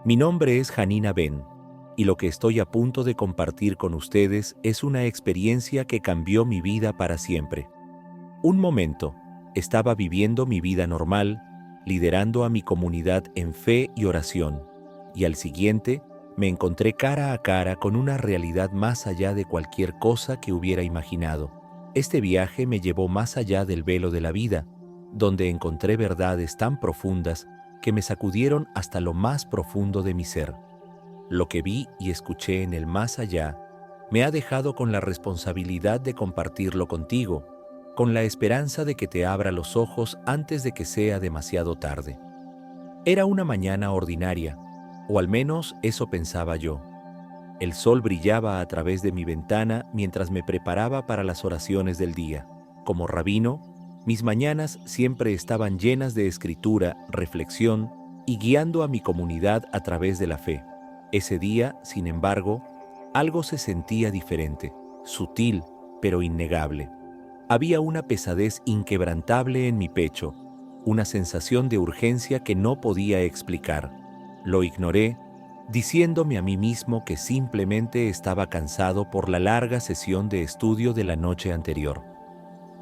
Mi nombre es Janina Ben, y lo que estoy a punto de compartir con ustedes es una experiencia que cambió mi vida para siempre. Un momento, estaba viviendo mi vida normal, liderando a mi comunidad en fe y oración, y al siguiente, me encontré cara a cara con una realidad más allá de cualquier cosa que hubiera imaginado. Este viaje me llevó más allá del velo de la vida, donde encontré verdades tan profundas que me sacudieron hasta lo más profundo de mi ser. Lo que vi y escuché en el más allá me ha dejado con la responsabilidad de compartirlo contigo, con la esperanza de que te abra los ojos antes de que sea demasiado tarde. Era una mañana ordinaria, o al menos eso pensaba yo. El sol brillaba a través de mi ventana mientras me preparaba para las oraciones del día. Como rabino, mis mañanas siempre estaban llenas de escritura, reflexión y guiando a mi comunidad a través de la fe. Ese día, sin embargo, algo se sentía diferente, sutil, pero innegable. Había una pesadez inquebrantable en mi pecho, una sensación de urgencia que no podía explicar. Lo ignoré, diciéndome a mí mismo que simplemente estaba cansado por la larga sesión de estudio de la noche anterior.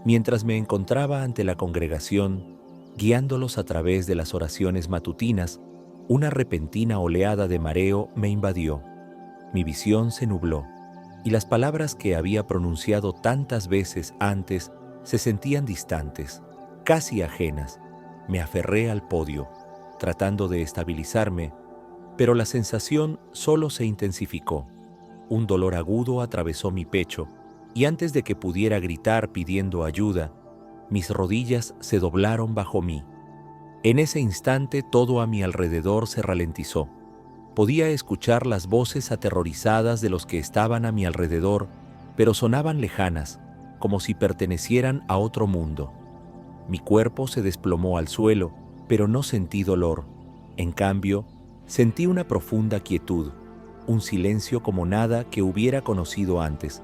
Mientras me encontraba ante la congregación, guiándolos a través de las oraciones matutinas, una repentina oleada de mareo me invadió. Mi visión se nubló, y las palabras que había pronunciado tantas veces antes se sentían distantes, casi ajenas. Me aferré al podio, tratando de estabilizarme, pero la sensación solo se intensificó. Un dolor agudo atravesó mi pecho, y antes de que pudiera gritar pidiendo ayuda, mis rodillas se doblaron bajo mí. En ese instante todo a mi alrededor se ralentizó. Podía escuchar las voces aterrorizadas de los que estaban a mi alrededor, pero sonaban lejanas, como si pertenecieran a otro mundo. Mi cuerpo se desplomó al suelo, pero no sentí dolor. En cambio, sentí una profunda quietud, un silencio como nada que hubiera conocido antes.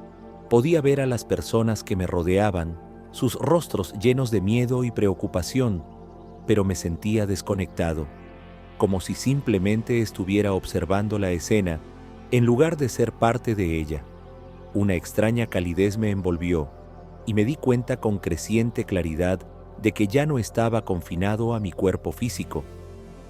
Podía ver a las personas que me rodeaban, sus rostros llenos de miedo y preocupación, pero me sentía desconectado, como si simplemente estuviera observando la escena, en lugar de ser parte de ella. Una extraña calidez me envolvió, y me di cuenta con creciente claridad de que ya no estaba confinado a mi cuerpo físico.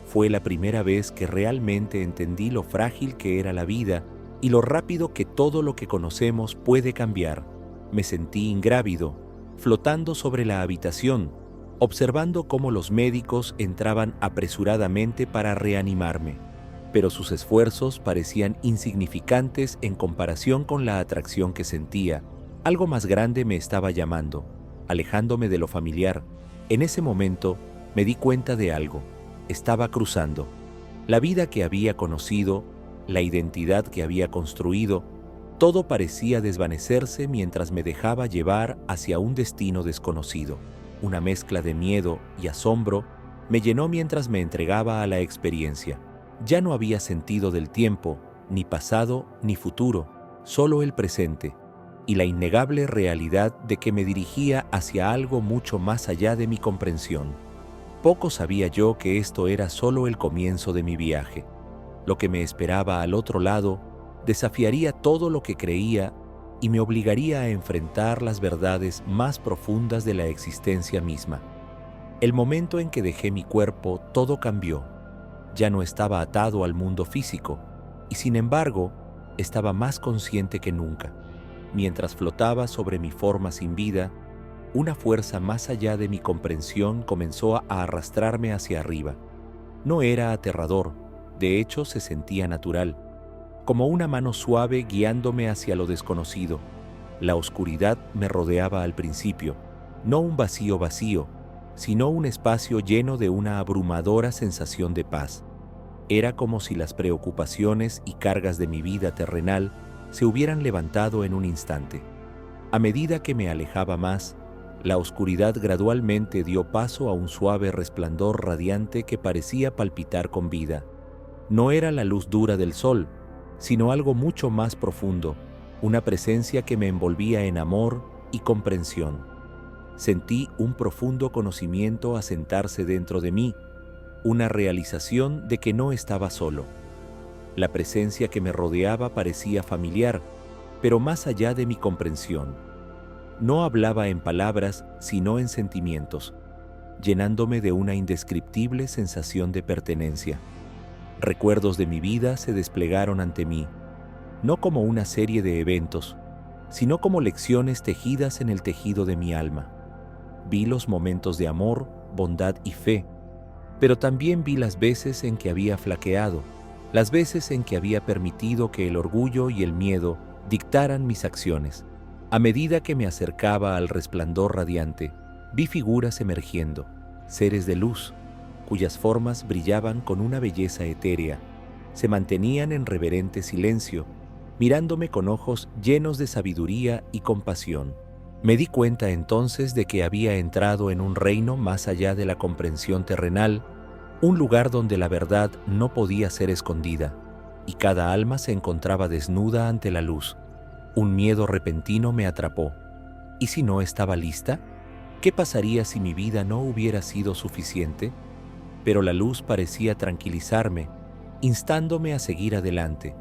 Fue la primera vez que realmente entendí lo frágil que era la vida y lo rápido que todo lo que conocemos puede cambiar. Me sentí ingrávido, flotando sobre la habitación, observando cómo los médicos entraban apresuradamente para reanimarme, pero sus esfuerzos parecían insignificantes en comparación con la atracción que sentía. Algo más grande me estaba llamando, alejándome de lo familiar. En ese momento me di cuenta de algo. Estaba cruzando. La vida que había conocido, la identidad que había construido, todo parecía desvanecerse mientras me dejaba llevar hacia un destino desconocido. Una mezcla de miedo y asombro me llenó mientras me entregaba a la experiencia. Ya no había sentido del tiempo, ni pasado ni futuro, solo el presente, y la innegable realidad de que me dirigía hacia algo mucho más allá de mi comprensión. Poco sabía yo que esto era solo el comienzo de mi viaje. Lo que me esperaba al otro lado desafiaría todo lo que creía y me obligaría a enfrentar las verdades más profundas de la existencia misma. El momento en que dejé mi cuerpo, todo cambió. Ya no estaba atado al mundo físico, y sin embargo, estaba más consciente que nunca. Mientras flotaba sobre mi forma sin vida, una fuerza más allá de mi comprensión comenzó a arrastrarme hacia arriba. No era aterrador, de hecho se sentía natural, como una mano suave guiándome hacia lo desconocido. La oscuridad me rodeaba al principio, no un vacío vacío, sino un espacio lleno de una abrumadora sensación de paz. Era como si las preocupaciones y cargas de mi vida terrenal se hubieran levantado en un instante. A medida que me alejaba más, la oscuridad gradualmente dio paso a un suave resplandor radiante que parecía palpitar con vida. No era la luz dura del sol, sino algo mucho más profundo, una presencia que me envolvía en amor y comprensión. Sentí un profundo conocimiento asentarse dentro de mí, una realización de que no estaba solo. La presencia que me rodeaba parecía familiar, pero más allá de mi comprensión. No hablaba en palabras, sino en sentimientos, llenándome de una indescriptible sensación de pertenencia. Recuerdos de mi vida se desplegaron ante mí, no como una serie de eventos, sino como lecciones tejidas en el tejido de mi alma. Vi los momentos de amor, bondad y fe, pero también vi las veces en que había flaqueado, las veces en que había permitido que el orgullo y el miedo dictaran mis acciones. A medida que me acercaba al resplandor radiante, vi figuras emergiendo, seres de luz, cuyas formas brillaban con una belleza etérea. Se mantenían en reverente silencio, mirándome con ojos llenos de sabiduría y compasión. Me di cuenta entonces de que había entrado en un reino más allá de la comprensión terrenal, un lugar donde la verdad no podía ser escondida, y cada alma se encontraba desnuda ante la luz. Un miedo repentino me atrapó. ¿Y si no estaba lista? ¿Qué pasaría si mi vida no hubiera sido suficiente? Pero la luz parecía tranquilizarme, instándome a seguir adelante,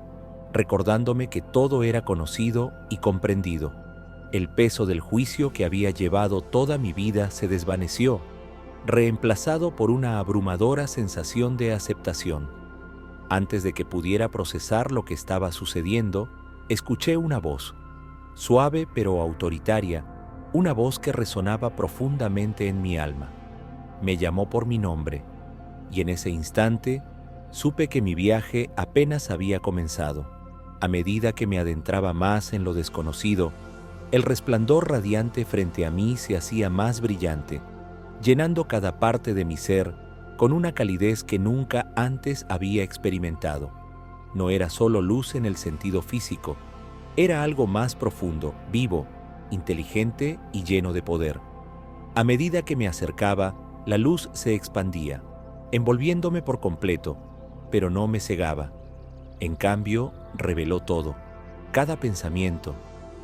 recordándome que todo era conocido y comprendido. El peso del juicio que había llevado toda mi vida se desvaneció, reemplazado por una abrumadora sensación de aceptación. Antes de que pudiera procesar lo que estaba sucediendo, escuché una voz, suave pero autoritaria, una voz que resonaba profundamente en mi alma. Me llamó por mi nombre, y en ese instante supe que mi viaje apenas había comenzado. A medida que me adentraba más en lo desconocido, el resplandor radiante frente a mí se hacía más brillante, llenando cada parte de mi ser con una calidez que nunca antes había experimentado. No era solo luz en el sentido físico, era algo más profundo, vivo, inteligente y lleno de poder. A medida que me acercaba, la luz se expandía, envolviéndome por completo, pero no me cegaba. En cambio, reveló todo, cada pensamiento,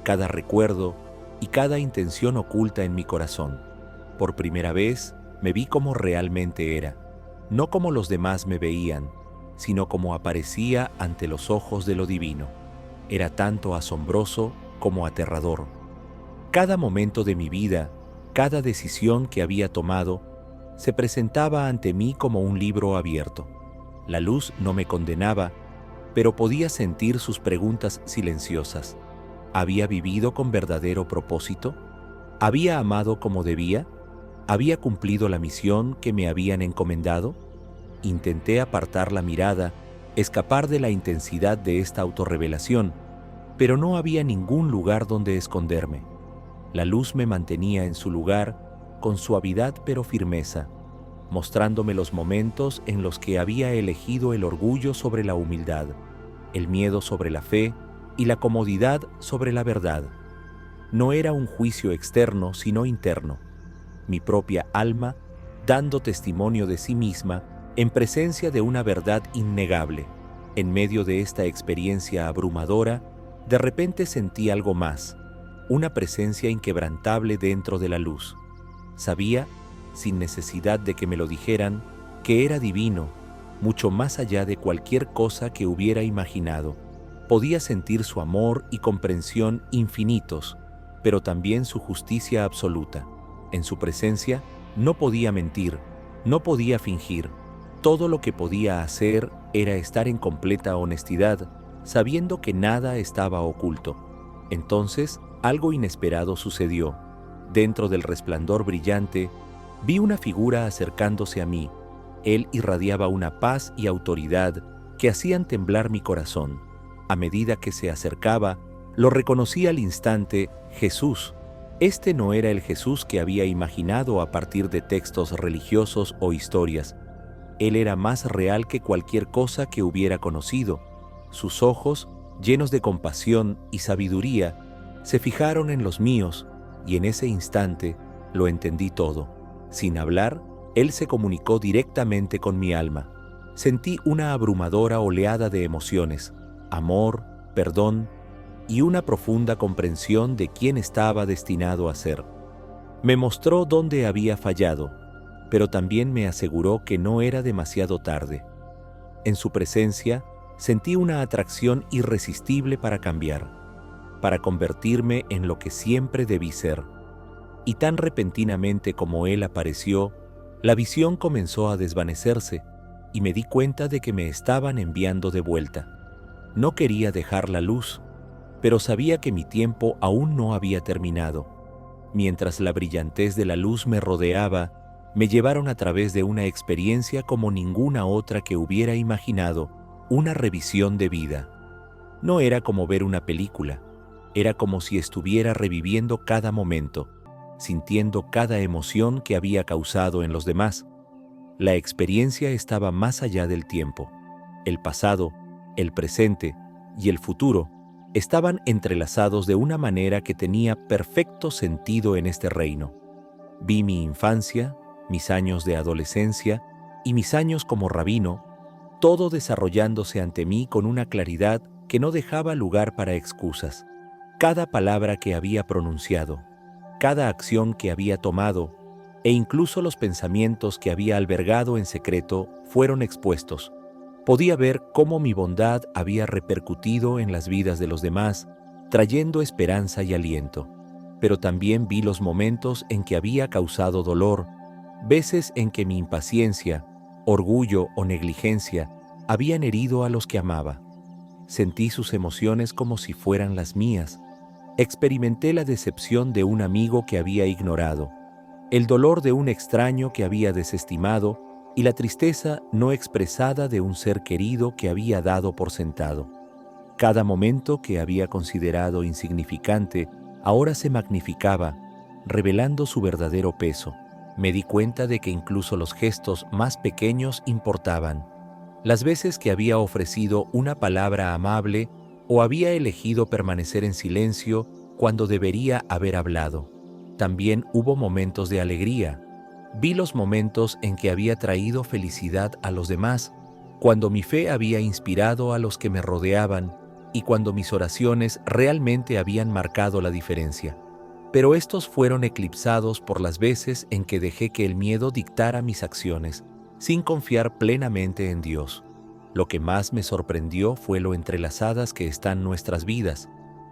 cada recuerdo y cada intención oculta en mi corazón. Por primera vez, me vi como realmente era, no como los demás me veían, sino como aparecía ante los ojos de lo divino. Era tanto asombroso como aterrador. Cada momento de mi vida, cada decisión que había tomado, se presentaba ante mí como un libro abierto. La luz no me condenaba, pero podía sentir sus preguntas silenciosas. ¿Había vivido con verdadero propósito? ¿Había amado como debía? ¿Había cumplido la misión que me habían encomendado? Intenté apartar la mirada, escapar de la intensidad de esta autorrevelación, pero no había ningún lugar donde esconderme. La luz me mantenía en su lugar, con suavidad pero firmeza, mostrándome los momentos en los que había elegido el orgullo sobre la humildad, el miedo sobre la fe y la comodidad sobre la verdad. No era un juicio externo, sino interno. Mi propia alma, dando testimonio de sí misma, en presencia de una verdad innegable. En medio de esta experiencia abrumadora, de repente sentí algo más, una presencia inquebrantable dentro de la luz. Sabía, sin necesidad de que me lo dijeran, que era divino, mucho más allá de cualquier cosa que hubiera imaginado. Podía sentir su amor y comprensión infinitos, pero también su justicia absoluta. En su presencia no podía mentir, no podía fingir. Todo lo que podía hacer era estar en completa honestidad, sabiendo que nada estaba oculto. Entonces, algo inesperado sucedió. Dentro del resplandor brillante, vi una figura acercándose a mí. Él irradiaba una paz y autoridad que hacían temblar mi corazón. A medida que se acercaba, lo reconocí al instante: Jesús. Este no era el Jesús que había imaginado a partir de textos religiosos o historias. Él era más real que cualquier cosa que hubiera conocido. Sus ojos, llenos de compasión y sabiduría, se fijaron en los míos, y en ese instante lo entendí todo. Sin hablar, Él se comunicó directamente con mi alma. Sentí una abrumadora oleada de emociones, amor, perdón y una profunda comprensión de quién estaba destinado a ser. Me mostró dónde había fallado, pero también me aseguró que no era demasiado tarde. En su presencia, sentí una atracción irresistible para cambiar, para convertirme en lo que siempre debí ser. Y tan repentinamente como él apareció, la visión comenzó a desvanecerse y me di cuenta de que me estaban enviando de vuelta. No quería dejar la luz, pero sabía que mi tiempo aún no había terminado. Mientras la brillantez de la luz me rodeaba, me llevaron a través de una experiencia como ninguna otra que hubiera imaginado, una revisión de vida. No era como ver una película, era como si estuviera reviviendo cada momento, sintiendo cada emoción que había causado en los demás. La experiencia estaba más allá del tiempo. El pasado, el presente y el futuro estaban entrelazados de una manera que tenía perfecto sentido en este reino. Vi mi infancia, mis años de adolescencia y mis años como rabino, todo desarrollándose ante mí con una claridad que no dejaba lugar para excusas. Cada palabra que había pronunciado, cada acción que había tomado e incluso los pensamientos que había albergado en secreto fueron expuestos. Podía ver cómo mi bondad había repercutido en las vidas de los demás, trayendo esperanza y aliento. Pero también vi los momentos en que había causado dolor, veces en que mi impaciencia, orgullo o negligencia habían herido a los que amaba. Sentí sus emociones como si fueran las mías. Experimenté la decepción de un amigo que había ignorado, el dolor de un extraño que había desestimado y la tristeza no expresada de un ser querido que había dado por sentado. Cada momento que había considerado insignificante ahora se magnificaba, revelando su verdadero peso. Me di cuenta de que incluso los gestos más pequeños importaban. Las veces que había ofrecido una palabra amable o había elegido permanecer en silencio cuando debería haber hablado. También hubo momentos de alegría. Vi los momentos en que había traído felicidad a los demás, cuando mi fe había inspirado a los que me rodeaban y cuando mis oraciones realmente habían marcado la diferencia. Pero estos fueron eclipsados por las veces en que dejé que el miedo dictara mis acciones, sin confiar plenamente en Dios. Lo que más me sorprendió fue lo entrelazadas que están nuestras vidas.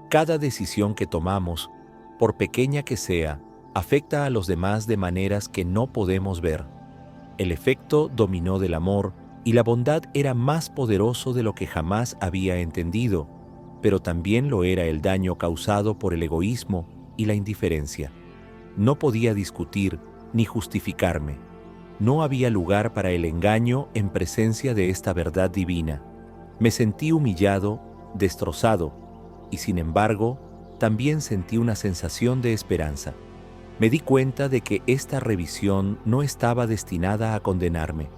Cada decisión que tomamos, por pequeña que sea, afecta a los demás de maneras que no podemos ver. El efecto dominó del amor y la bondad era más poderoso de lo que jamás había entendido, pero también lo era el daño causado por el egoísmo y la indiferencia. No podía discutir ni justificarme. No había lugar para el engaño en presencia de esta verdad divina. Me sentí humillado, destrozado, y sin embargo, también sentí una sensación de esperanza. Me di cuenta de que esta revisión no estaba destinada a condenarme,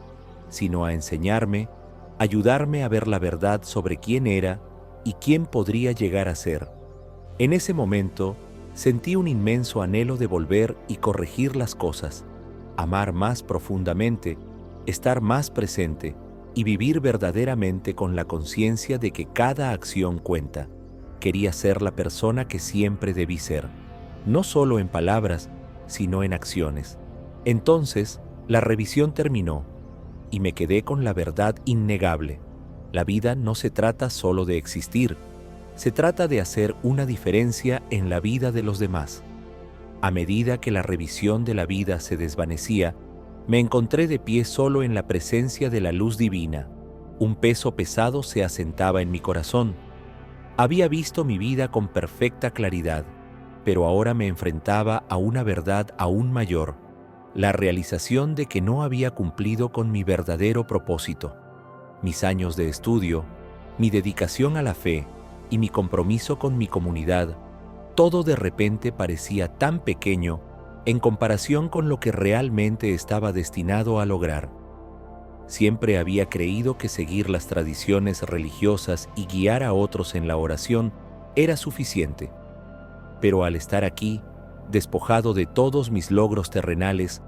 sino a enseñarme, ayudarme a ver la verdad sobre quién era y quién podría llegar a ser. En ese momento, sentí un inmenso anhelo de volver y corregir las cosas, amar más profundamente, estar más presente y vivir verdaderamente con la conciencia de que cada acción cuenta. Quería ser la persona que siempre debí ser, no solo en palabras, sino en acciones. Entonces, la revisión terminó y me quedé con la verdad innegable. La vida no se trata solo de existir, se trata de hacer una diferencia en la vida de los demás. A medida que la revisión de la vida se desvanecía, me encontré de pie solo en la presencia de la luz divina. Un peso pesado se asentaba en mi corazón. Había visto mi vida con perfecta claridad, pero ahora me enfrentaba a una verdad aún mayor, la realización de que no había cumplido con mi verdadero propósito. Mis años de estudio, mi dedicación a la fe y mi compromiso con mi comunidad, todo de repente parecía tan pequeño en comparación con lo que realmente estaba destinado a lograr. Siempre había creído que seguir las tradiciones religiosas y guiar a otros en la oración era suficiente. Pero al estar aquí, despojado de todos mis logros terrenales,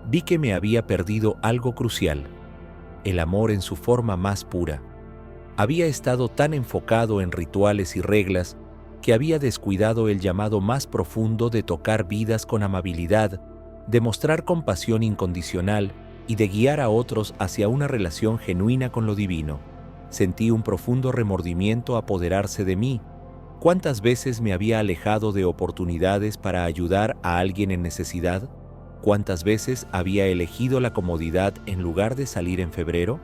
vi que me había perdido algo crucial: el amor en su forma más pura. Había estado tan enfocado en rituales y reglas que había descuidado el llamado más profundo de tocar vidas con amabilidad, de mostrar compasión incondicional y de guiar a otros hacia una relación genuina con lo divino. Sentí un profundo remordimiento apoderarse de mí. ¿Cuántas veces me había alejado de oportunidades para ayudar a alguien en necesidad? ¿Cuántas veces había elegido la comodidad en lugar de salir en febrero?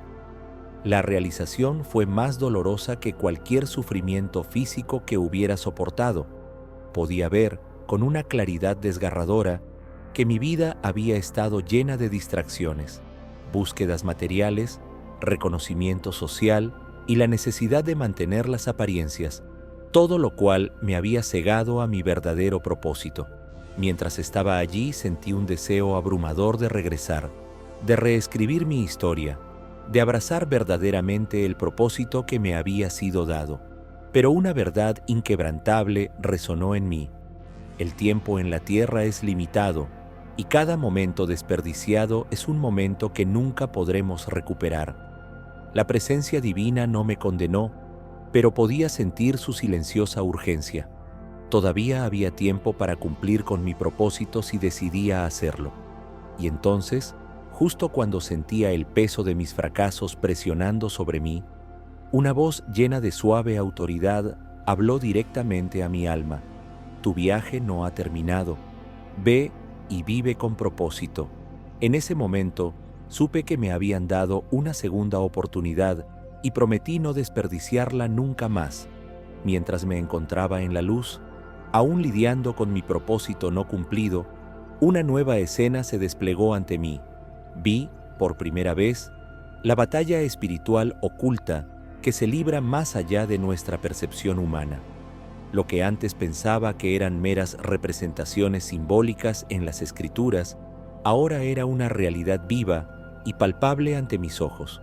La realización fue más dolorosa que cualquier sufrimiento físico que hubiera soportado. Podía ver, con una claridad desgarradora, que mi vida había estado llena de distracciones, búsquedas materiales, reconocimiento social y la necesidad de mantener las apariencias, todo lo cual me había cegado a mi verdadero propósito. Mientras estaba allí sentí un deseo abrumador de regresar, de reescribir mi historia, de abrazar verdaderamente el propósito que me había sido dado. Pero una verdad inquebrantable resonó en mí. El tiempo en la tierra es limitado, y cada momento desperdiciado es un momento que nunca podremos recuperar. La presencia divina no me condenó, pero podía sentir su silenciosa urgencia. Todavía había tiempo para cumplir con mi propósito si decidía hacerlo. Y entonces, justo cuando sentía el peso de mis fracasos presionando sobre mí, una voz llena de suave autoridad habló directamente a mi alma. Tu viaje no ha terminado. Ve y vive con propósito. En ese momento, supe que me habían dado una segunda oportunidad y prometí no desperdiciarla nunca más. Mientras me encontraba en la luz, aún lidiando con mi propósito no cumplido, una nueva escena se desplegó ante mí. Vi, por primera vez, la batalla espiritual oculta que se libra más allá de nuestra percepción humana. Lo que antes pensaba que eran meras representaciones simbólicas en las Escrituras, ahora era una realidad viva y palpable ante mis ojos.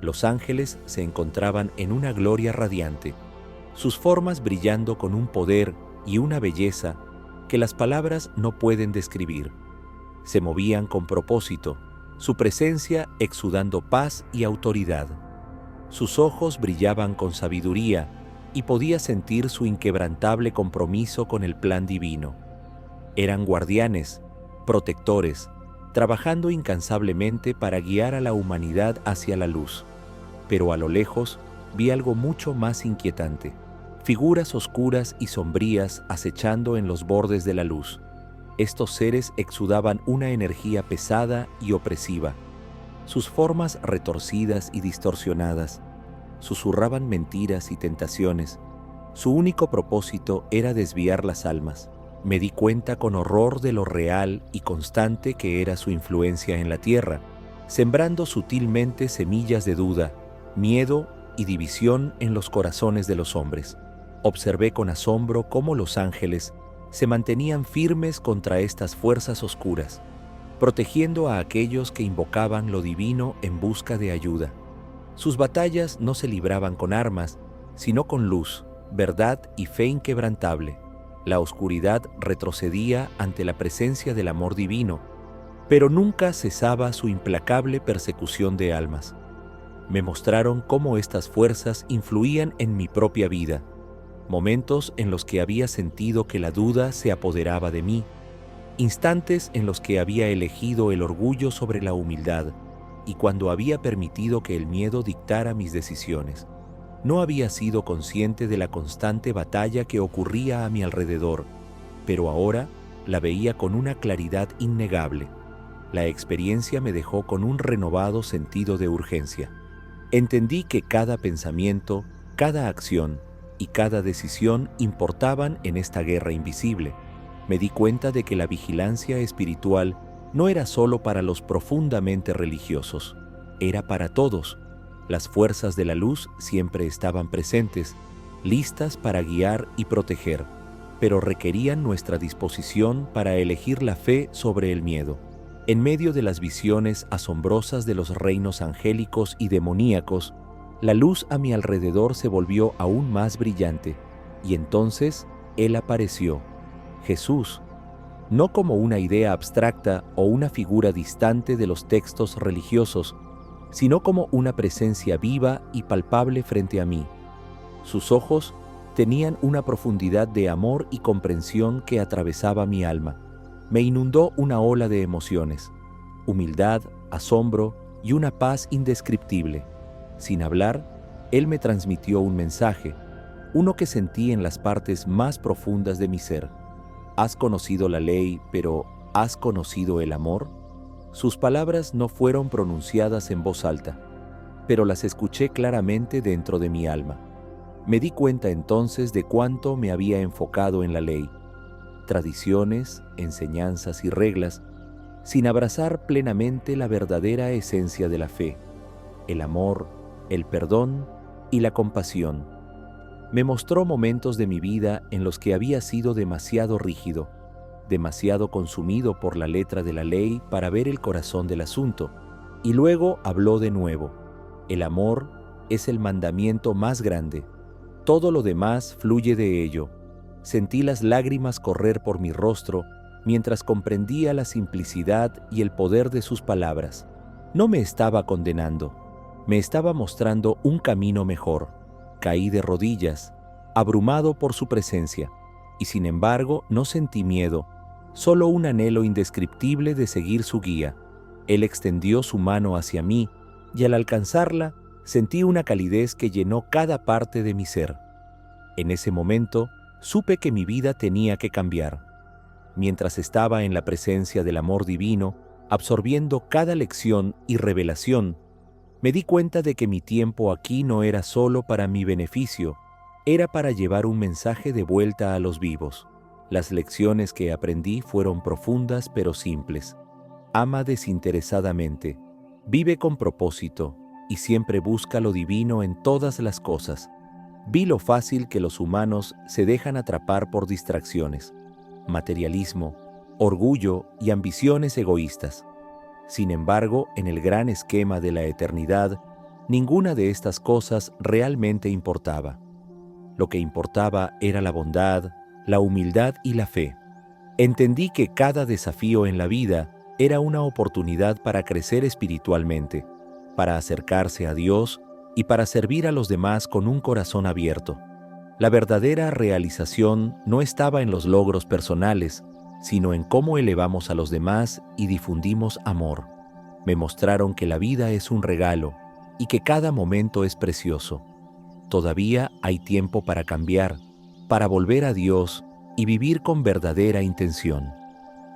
Los ángeles se encontraban en una gloria radiante, sus formas brillando con un poder y una belleza que las palabras no pueden describir. Se movían con propósito, su presencia exudando paz y autoridad. Sus ojos brillaban con sabiduría y podía sentir su inquebrantable compromiso con el plan divino. Eran guardianes, protectores, trabajando incansablemente para guiar a la humanidad hacia la luz. Pero a lo lejos vi algo mucho más inquietante: figuras oscuras y sombrías acechando en los bordes de la luz. Estos seres exudaban una energía pesada y opresiva. Sus formas retorcidas y distorsionadas susurraban mentiras y tentaciones. Su único propósito era desviar las almas. Me di cuenta con horror de lo real y constante que era su influencia en la tierra, sembrando sutilmente semillas de duda, miedo y división en los corazones de los hombres. Observé con asombro cómo los ángeles se mantenían firmes contra estas fuerzas oscuras, protegiendo a aquellos que invocaban lo divino en busca de ayuda. Sus batallas no se libraban con armas, sino con luz, verdad y fe inquebrantable. La oscuridad retrocedía ante la presencia del amor divino, pero nunca cesaba su implacable persecución de almas. Me mostraron cómo estas fuerzas influían en mi propia vida, momentos en los que había sentido que la duda se apoderaba de mí, instantes en los que había elegido el orgullo sobre la humildad y cuando había permitido que el miedo dictara mis decisiones. No había sido consciente de la constante batalla que ocurría a mi alrededor, pero ahora la veía con una claridad innegable. La experiencia me dejó con un renovado sentido de urgencia. Entendí que cada pensamiento, cada acción y cada decisión importaban en esta guerra invisible. Me di cuenta de que la vigilancia espiritual no era solo para los profundamente religiosos, era para todos. Las fuerzas de la luz siempre estaban presentes, listas para guiar y proteger, pero requerían nuestra disposición para elegir la fe sobre el miedo. En medio de las visiones asombrosas de los reinos angélicos y demoníacos, la luz a mi alrededor se volvió aún más brillante, y entonces Él apareció, Jesús, no como una idea abstracta o una figura distante de los textos religiosos, sino como una presencia viva y palpable frente a mí. Sus ojos tenían una profundidad de amor y comprensión que atravesaba mi alma. Me inundó una ola de emociones, humildad, asombro y una paz indescriptible. Sin hablar, Él me transmitió un mensaje, uno que sentí en las partes más profundas de mi ser. ¿Has conocido la ley, pero has conocido el amor? Sus palabras no fueron pronunciadas en voz alta, pero las escuché claramente dentro de mi alma. Me di cuenta entonces de cuánto me había enfocado en la ley, tradiciones, enseñanzas y reglas, sin abrazar plenamente la verdadera esencia de la fe, el amor, el perdón y la compasión. Me mostró momentos de mi vida en los que había sido demasiado rígido, demasiado consumido por la letra de la ley para ver el corazón del asunto, y luego habló de nuevo. El amor es el mandamiento más grande. Todo lo demás fluye de ello. Sentí las lágrimas correr por mi rostro mientras comprendía la simplicidad y el poder de sus palabras. No me estaba condenando, me estaba mostrando un camino mejor. Caí de rodillas, abrumado por su presencia, y sin embargo no sentí miedo, solo un anhelo indescriptible de seguir su guía. Él extendió su mano hacia mí, y al alcanzarla, sentí una calidez que llenó cada parte de mi ser. En ese momento, supe que mi vida tenía que cambiar. Mientras estaba en la presencia del amor divino, absorbiendo cada lección y revelación, me di cuenta de que mi tiempo aquí no era solo para mi beneficio, era para llevar un mensaje de vuelta a los vivos. Las lecciones que aprendí fueron profundas pero simples. Ama desinteresadamente, vive con propósito y siempre busca lo divino en todas las cosas. Vi lo fácil que los humanos se dejan atrapar por distracciones, materialismo, orgullo y ambiciones egoístas. Sin embargo, en el gran esquema de la eternidad, ninguna de estas cosas realmente importaba. Lo que importaba era la bondad, la humildad y la fe. Entendí que cada desafío en la vida era una oportunidad para crecer espiritualmente, para acercarse a Dios y para servir a los demás con un corazón abierto. La verdadera realización no estaba en los logros personales, sino en cómo elevamos a los demás y difundimos amor. Me mostraron que la vida es un regalo y que cada momento es precioso. Todavía hay tiempo para cambiar, para volver a Dios y vivir con verdadera intención.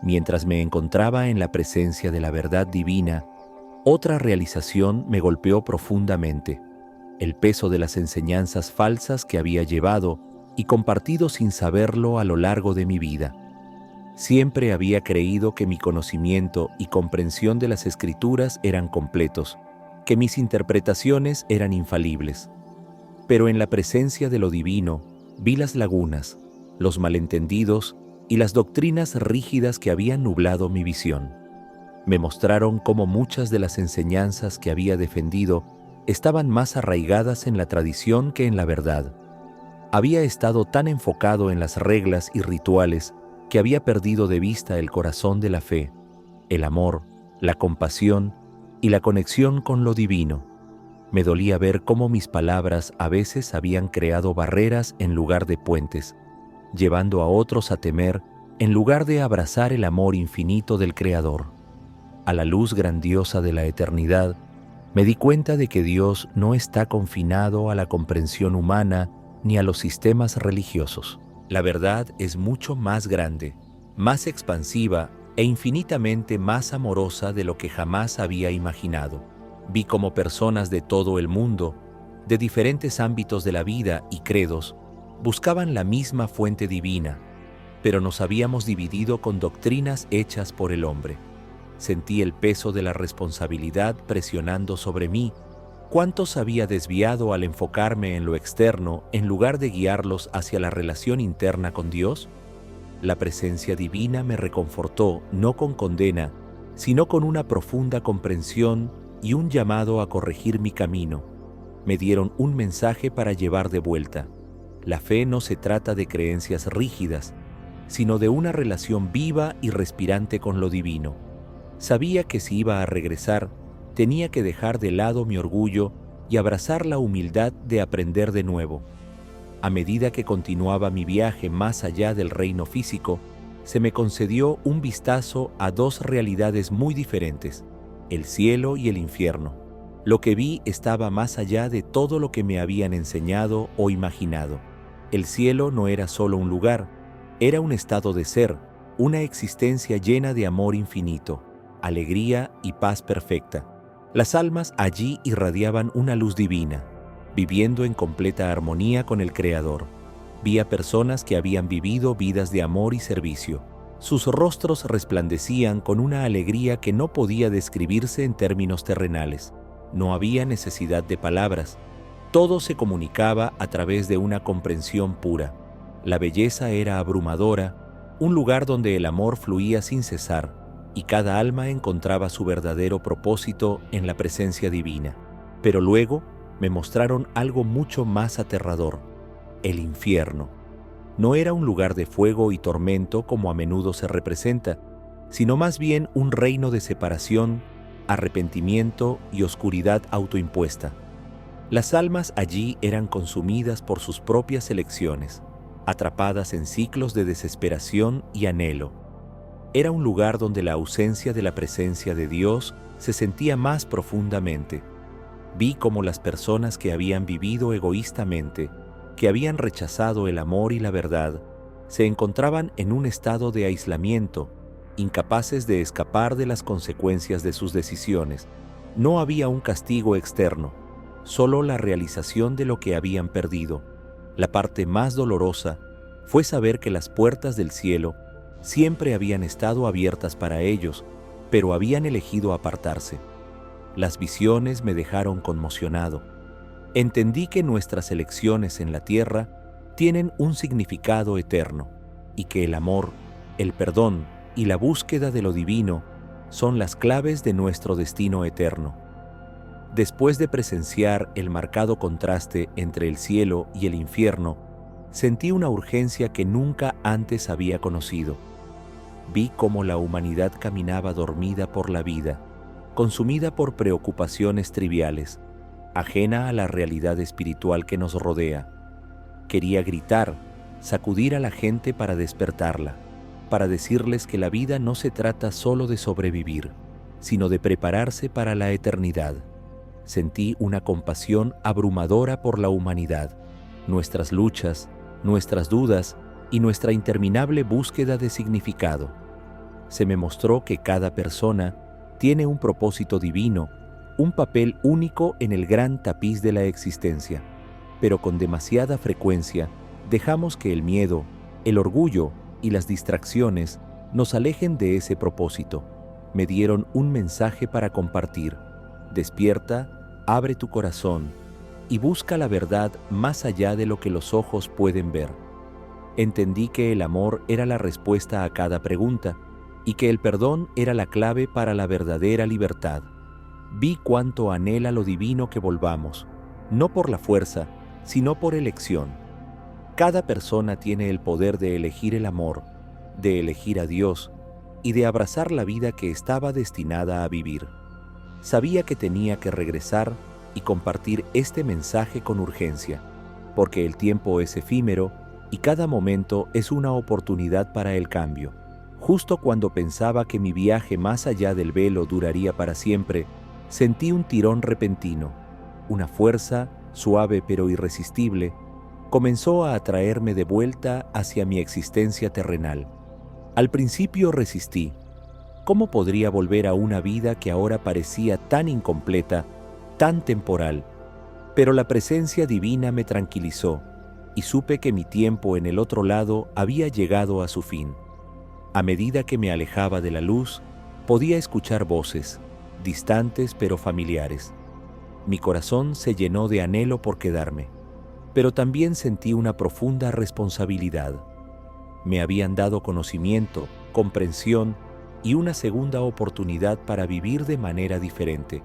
Mientras me encontraba en la presencia de la verdad divina, otra realización me golpeó profundamente: el peso de las enseñanzas falsas que había llevado y compartido sin saberlo a lo largo de mi vida. Siempre había creído que mi conocimiento y comprensión de las Escrituras eran completos, que mis interpretaciones eran infalibles. Pero en la presencia de lo divino, vi las lagunas, los malentendidos y las doctrinas rígidas que habían nublado mi visión. Me mostraron cómo muchas de las enseñanzas que había defendido estaban más arraigadas en la tradición que en la verdad. Había estado tan enfocado en las reglas y rituales que había perdido de vista el corazón de la fe, el amor, la compasión y la conexión con lo divino. Me dolía ver cómo mis palabras a veces habían creado barreras en lugar de puentes, llevando a otros a temer en lugar de abrazar el amor infinito del Creador. A la luz grandiosa de la eternidad, me di cuenta de que Dios no está confinado a la comprensión humana ni a los sistemas religiosos. La verdad es mucho más grande, más expansiva e infinitamente más amorosa de lo que jamás había imaginado. Vi cómo personas de todo el mundo, de diferentes ámbitos de la vida y credos, buscaban la misma fuente divina, pero nos habíamos dividido con doctrinas hechas por el hombre. Sentí el peso de la responsabilidad presionando sobre mí. ¿Cuántos había desviado al enfocarme en lo externo en lugar de guiarlos hacia la relación interna con Dios? La presencia divina me reconfortó, no con condena, sino con una profunda comprensión y un llamado a corregir mi camino. Me dieron un mensaje para llevar de vuelta. La fe no se trata de creencias rígidas, sino de una relación viva y respirante con lo divino. Sabía que si iba a regresar, tenía que dejar de lado mi orgullo y abrazar la humildad de aprender de nuevo. A medida que continuaba mi viaje más allá del reino físico, se me concedió un vistazo a dos realidades muy diferentes: el cielo y el infierno. Lo que vi estaba más allá de todo lo que me habían enseñado o imaginado. El cielo no era solo un lugar, era un estado de ser, una existencia llena de amor infinito, alegría y paz perfecta. Las almas allí irradiaban una luz divina, viviendo en completa armonía con el Creador. Vi a personas que habían vivido vidas de amor y servicio. Sus rostros resplandecían con una alegría que no podía describirse en términos terrenales. No había necesidad de palabras. Todo se comunicaba a través de una comprensión pura. La belleza era abrumadora, un lugar donde el amor fluía sin cesar, y cada alma encontraba su verdadero propósito en la presencia divina. Pero luego me mostraron algo mucho más aterrador: el infierno. No era un lugar de fuego y tormento como a menudo se representa, sino más bien un reino de separación, arrepentimiento y oscuridad autoimpuesta. Las almas allí eran consumidas por sus propias elecciones, atrapadas en ciclos de desesperación y anhelo. Era un lugar donde la ausencia de la presencia de Dios se sentía más profundamente. Vi cómo las personas que habían vivido egoístamente, que habían rechazado el amor y la verdad, se encontraban en un estado de aislamiento, incapaces de escapar de las consecuencias de sus decisiones. No había un castigo externo, solo la realización de lo que habían perdido. La parte más dolorosa fue saber que las puertas del cielo siempre habían estado abiertas para ellos, pero habían elegido apartarse. Las visiones me dejaron conmocionado. Entendí que nuestras elecciones en la tierra tienen un significado eterno, y que el amor, el perdón y la búsqueda de lo divino son las claves de nuestro destino eterno. Después de presenciar el marcado contraste entre el cielo y el infierno, sentí una urgencia que nunca antes había conocido. Vi cómo la humanidad caminaba dormida por la vida, consumida por preocupaciones triviales, ajena a la realidad espiritual que nos rodea. Quería gritar, sacudir a la gente para despertarla, para decirles que la vida no se trata solo de sobrevivir, sino de prepararse para la eternidad. Sentí una compasión abrumadora por la humanidad, nuestras luchas, nuestras dudas y nuestra interminable búsqueda de significado. Se me mostró que cada persona tiene un propósito divino, un papel único en el gran tapiz de la existencia, pero con demasiada frecuencia dejamos que el miedo, el orgullo y las distracciones nos alejen de ese propósito. Me dieron un mensaje para compartir: despierta, abre tu corazón y busca la verdad más allá de lo que los ojos pueden ver. Entendí que el amor era la respuesta a cada pregunta y que el perdón era la clave para la verdadera libertad. Vi cuánto anhela lo divino que volvamos, no por la fuerza, sino por elección. Cada persona tiene el poder de elegir el amor, de elegir a Dios y de abrazar la vida que estaba destinada a vivir. Sabía que tenía que regresar y compartir este mensaje con urgencia, porque el tiempo es efímero y cada momento es una oportunidad para el cambio. Justo cuando pensaba que mi viaje más allá del velo duraría para siempre, sentí un tirón repentino. Una fuerza, suave pero irresistible, comenzó a atraerme de vuelta hacia mi existencia terrenal. Al principio resistí. ¿Cómo podría volver a una vida que ahora parecía tan incompleta, tan temporal? Pero la presencia divina me tranquilizó y supe que mi tiempo en el otro lado había llegado a su fin. A medida que me alejaba de la luz, podía escuchar voces, distantes pero familiares. Mi corazón se llenó de anhelo por quedarme, pero también sentí una profunda responsabilidad. Me habían dado conocimiento, comprensión y una segunda oportunidad para vivir de manera diferente.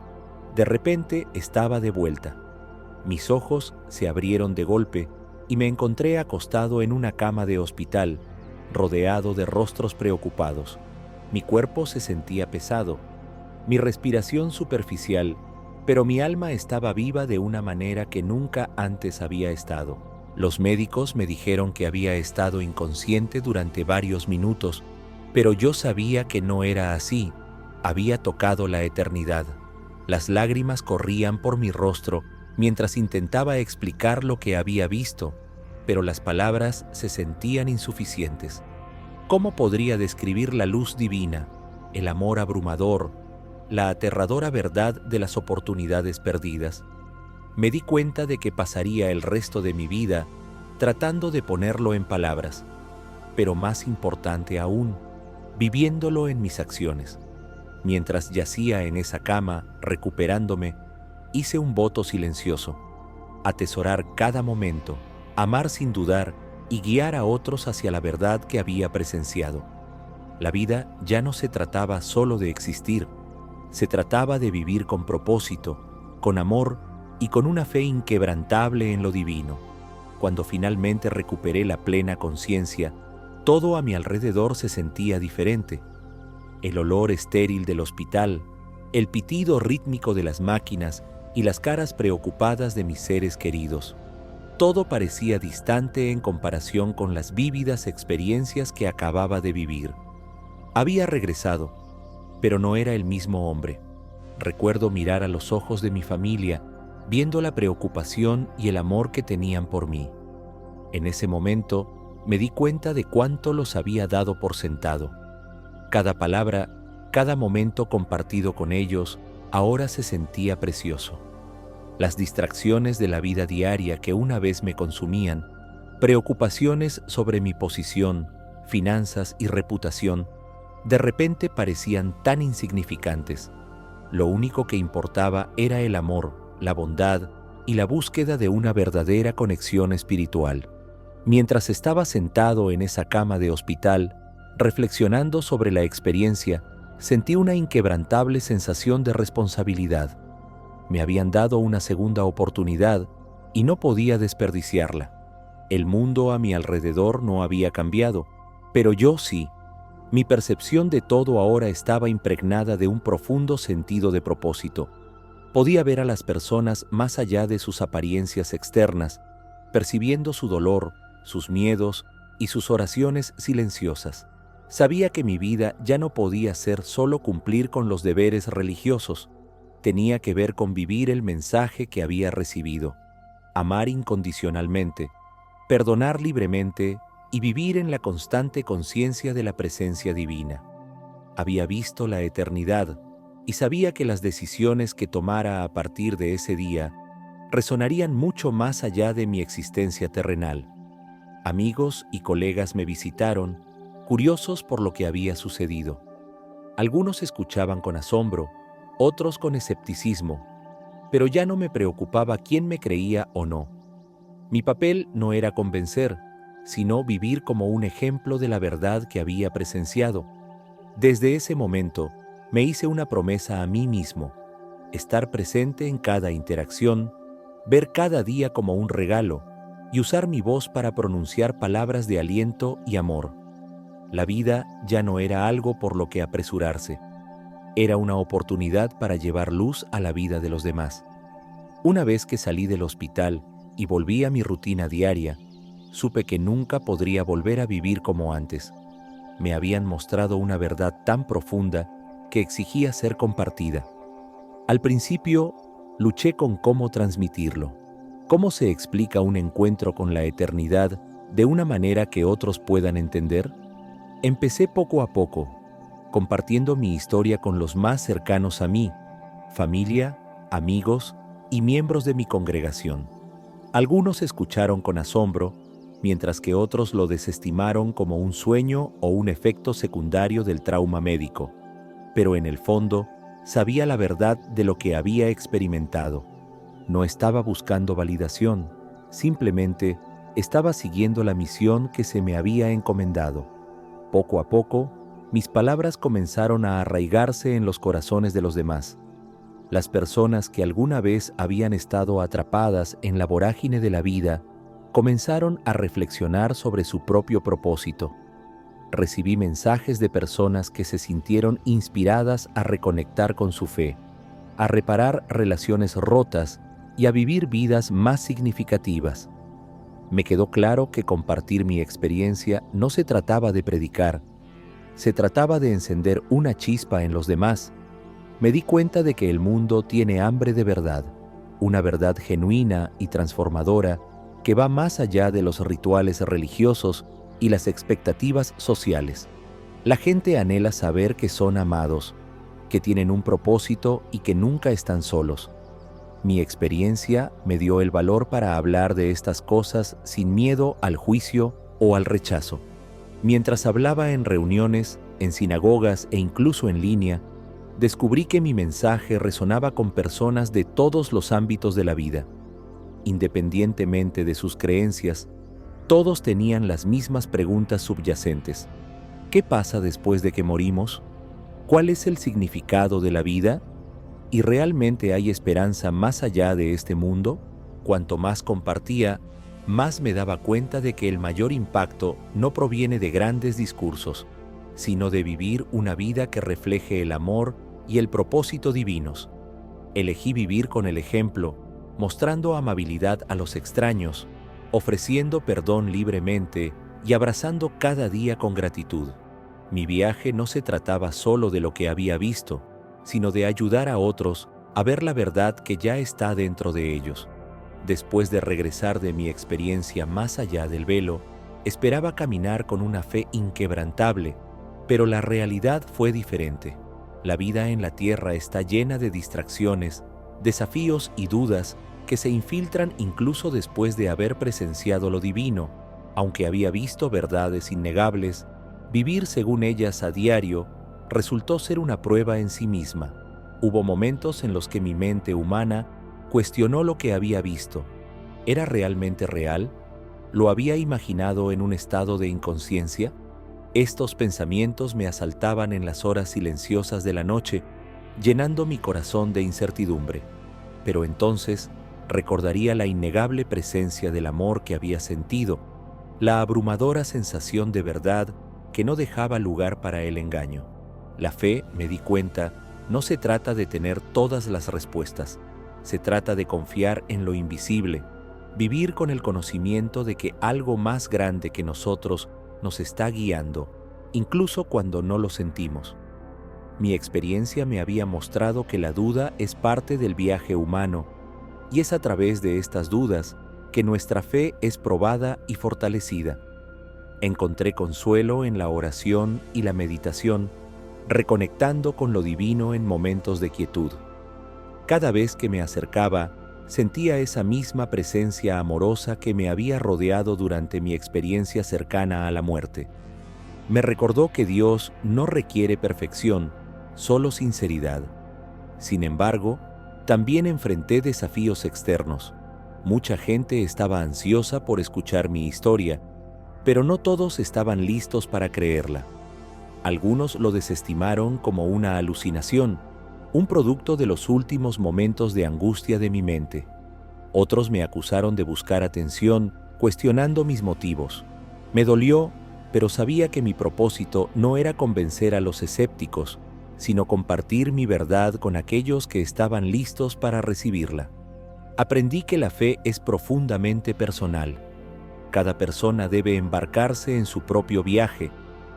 De repente estaba de vuelta. Mis ojos se abrieron de golpe y me encontré acostado en una cama de hospital, rodeado de rostros preocupados. Mi cuerpo se sentía pesado, mi respiración superficial, pero mi alma estaba viva de una manera que nunca antes había estado. Los médicos me dijeron que había estado inconsciente durante varios minutos, pero yo sabía que no era así. Había tocado la eternidad. Las lágrimas corrían por mi rostro mientras intentaba explicar lo que había visto, pero las palabras se sentían insuficientes. ¿Cómo podría describir la luz divina, el amor abrumador, la aterradora verdad de las oportunidades perdidas? Me di cuenta de que pasaría el resto de mi vida tratando de ponerlo en palabras, pero más importante aún, viviéndolo en mis acciones. Mientras yacía en esa cama, recuperándome, hice un voto silencioso: atesorar cada momento, amar sin dudar y guiar a otros hacia la verdad que había presenciado. La vida ya no se trataba solo de existir, se trataba de vivir con propósito, con amor y con una fe inquebrantable en lo divino. Cuando finalmente recuperé la plena conciencia, todo a mi alrededor se sentía diferente. El olor estéril del hospital, el pitido rítmico de las máquinas y las caras preocupadas de mis seres queridos. Todo parecía distante en comparación con las vívidas experiencias que acababa de vivir. Había regresado, pero no era el mismo hombre. Recuerdo mirar a los ojos de mi familia, viendo la preocupación y el amor que tenían por mí. En ese momento me di cuenta de cuánto los había dado por sentado. Cada palabra, cada momento compartido con ellos, ahora se sentía precioso. Las distracciones de la vida diaria que una vez me consumían, preocupaciones sobre mi posición, finanzas y reputación, de repente parecían tan insignificantes. Lo único que importaba era el amor, la bondad y la búsqueda de una verdadera conexión espiritual. Mientras estaba sentado en esa cama de hospital, reflexionando sobre la experiencia, sentí una inquebrantable sensación de responsabilidad. Me habían dado una segunda oportunidad y no podía desperdiciarla. El mundo a mi alrededor no había cambiado, pero yo sí. Mi percepción de todo ahora estaba impregnada de un profundo sentido de propósito. Podía ver a las personas más allá de sus apariencias externas, percibiendo su dolor, sus miedos y sus oraciones silenciosas. Sabía que mi vida ya no podía ser solo cumplir con los deberes religiosos. Tenía que ver con vivir el mensaje que había recibido: amar incondicionalmente, perdonar libremente y vivir en la constante conciencia de la presencia divina. Había visto la eternidad y sabía que las decisiones que tomara a partir de ese día resonarían mucho más allá de mi existencia terrenal. Amigos y colegas me visitaron, curiosos por lo que había sucedido. Algunos escuchaban con asombro, otros con escepticismo, pero ya no me preocupaba quién me creía o no. Mi papel no era convencer, sino vivir como un ejemplo de la verdad que había presenciado. Desde ese momento, me hice una promesa a mí mismo: estar presente en cada interacción, ver cada día como un regalo y usar mi voz para pronunciar palabras de aliento y amor. La vida ya no era algo por lo que apresurarse. Era una oportunidad para llevar luz a la vida de los demás. Una vez que salí del hospital y volví a mi rutina diaria, supe que nunca podría volver a vivir como antes. Me habían mostrado una verdad tan profunda que exigía ser compartida. Al principio, luché con cómo transmitirlo. ¿Cómo se explica un encuentro con la eternidad de una manera que otros puedan entender? Empecé poco a poco, compartiendo mi historia con los más cercanos a mí, familia, amigos y miembros de mi congregación. Algunos escucharon con asombro, mientras que otros lo desestimaron como un sueño o un efecto secundario del trauma médico. Pero en el fondo, sabía la verdad de lo que había experimentado. No estaba buscando validación, simplemente estaba siguiendo la misión que se me había encomendado. Poco a poco, mis palabras comenzaron a arraigarse en los corazones de los demás. Las personas que alguna vez habían estado atrapadas en la vorágine de la vida comenzaron a reflexionar sobre su propio propósito. Recibí mensajes de personas que se sintieron inspiradas a reconectar con su fe, a reparar relaciones rotas y a vivir vidas más significativas. Me quedó claro que compartir mi experiencia no se trataba de predicar, se trataba de encender una chispa en los demás, Me di cuenta de que el mundo tiene hambre de verdad, una verdad genuina y transformadora que va más allá de los rituales religiosos y las expectativas sociales. La gente anhela saber que son amados, que tienen un propósito y que nunca están solos. Mi experiencia me dio el valor para hablar de estas cosas sin miedo al juicio o al rechazo. Mientras hablaba en reuniones, en sinagogas e incluso en línea, descubrí que mi mensaje resonaba con personas de todos los ámbitos de la vida. Independientemente de sus creencias, todos tenían las mismas preguntas subyacentes. ¿Qué pasa después de que morimos? ¿Cuál es el significado de la vida? ¿Y realmente hay esperanza más allá de este mundo? Cuanto más compartía, más me daba cuenta de que el mayor impacto no proviene de grandes discursos, sino de vivir una vida que refleje el amor y el propósito divinos. Elegí vivir con el ejemplo, mostrando amabilidad a los extraños, ofreciendo perdón libremente y abrazando cada día con gratitud. Mi viaje no se trataba solo de lo que había visto, sino de ayudar a otros a ver la verdad que ya está dentro de ellos. Después de regresar de mi experiencia más allá del velo, esperaba caminar con una fe inquebrantable, pero la realidad fue diferente. La vida en la tierra está llena de distracciones, desafíos y dudas que se infiltran incluso después de haber presenciado lo divino. Aunque había visto verdades innegables, vivir según ellas a diario resultó ser una prueba en sí misma. Hubo momentos en los que mi mente humana cuestionó lo que había visto. ¿Era realmente real? ¿Lo había imaginado en un estado de inconsciencia? Estos pensamientos me asaltaban en las horas silenciosas de la noche, llenando mi corazón de incertidumbre. Pero entonces recordaría la innegable presencia del amor que había sentido, la abrumadora sensación de verdad que no dejaba lugar para el engaño. La fe, me di cuenta, no se trata de tener todas las respuestas. Se trata de confiar en lo invisible, vivir con el conocimiento de que algo más grande que nosotros nos está guiando, incluso cuando no lo sentimos. Mi experiencia me había mostrado que la duda es parte del viaje humano, y es a través de estas dudas que nuestra fe es probada y fortalecida. Encontré consuelo en la oración y la meditación, reconectando con lo divino en momentos de quietud. Cada vez que me acercaba, sentía esa misma presencia amorosa que me había rodeado durante mi experiencia cercana a la muerte. Me recordó que Dios no requiere perfección, solo sinceridad. Sin embargo, también enfrenté desafíos externos. Mucha gente estaba ansiosa por escuchar mi historia, pero no todos estaban listos para creerla. Algunos lo desestimaron como una alucinación, un producto de los últimos momentos de angustia de mi mente. Otros me acusaron de buscar atención, cuestionando mis motivos. Me dolió, pero sabía que mi propósito no era convencer a los escépticos, sino compartir mi verdad con aquellos que estaban listos para recibirla. Aprendí que la fe es profundamente personal. Cada persona debe embarcarse en su propio viaje,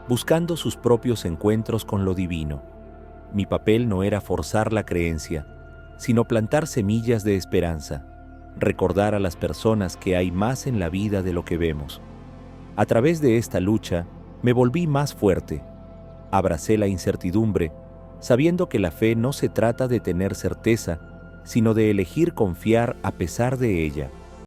buscando sus propios encuentros con lo divino. Mi papel no era forzar la creencia, sino plantar semillas de esperanza, recordar a las personas que hay más en la vida de lo que vemos. A través de esta lucha, me volví más fuerte. Abracé la incertidumbre, sabiendo que la fe no se trata de tener certeza, sino de elegir confiar a pesar de ella.